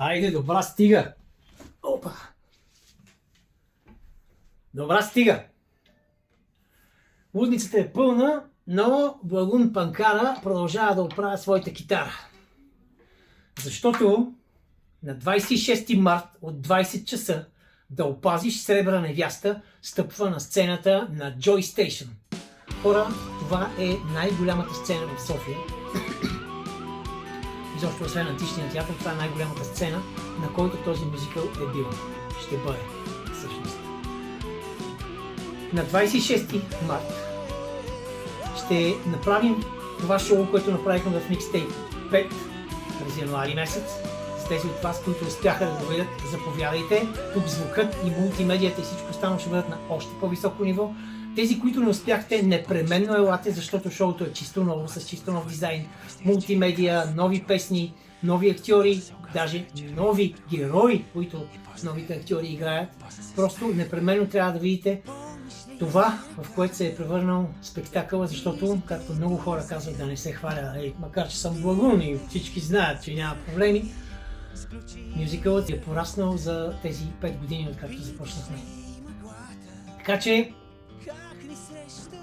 Айде, добра, стига! Опа! Добра, стига! Лудницата е пълна, но Благун Панкара продължава да оправя своята китара. Защото на 26 март от 20 часа да опазиш сребра невяста стъпва на сцената на Joy Station. Хора, това е най-голямата сцена в София. Изобщо освен античния театър, това е най-голямата сцена, на който този мюзикъл е бил. Ще бъде, всъщност. На 26 март ще направим това шоу, което направихме в Mixtape 5 през януари месец. С тези от вас, които успяха да го видят, заповядайте. Тук звукът и мултимедията и всичко останало ще бъдат на още по-високо ниво. Тези, които не успяхте, непременно елате, защото шоуто е чисто ново, с чисто нов дизайн, мултимедия, нови песни, нови актьори, даже нови герои, които новите актьори играят. Просто непременно трябва да видите това, в което се е превърнал спектакъла, защото, както много хора казват, да не се хваля, макар че съм Благун и всички знаят, че няма проблеми, мюзикълът е пораснал за тези 5 години, откакто започнахме. Така че,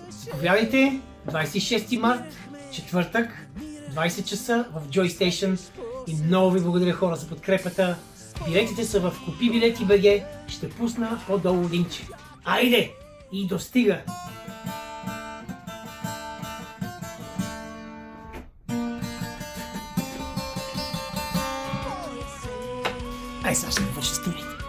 заповядайте, 26 март, четвъртък, 20 часа в Joy Station и много ви благодаря, хора, за подкрепата. Билетите са в Купи билети БГ, ще пусна по-долу линкче. Айде! И достига! Ай, сега ще върши стилите.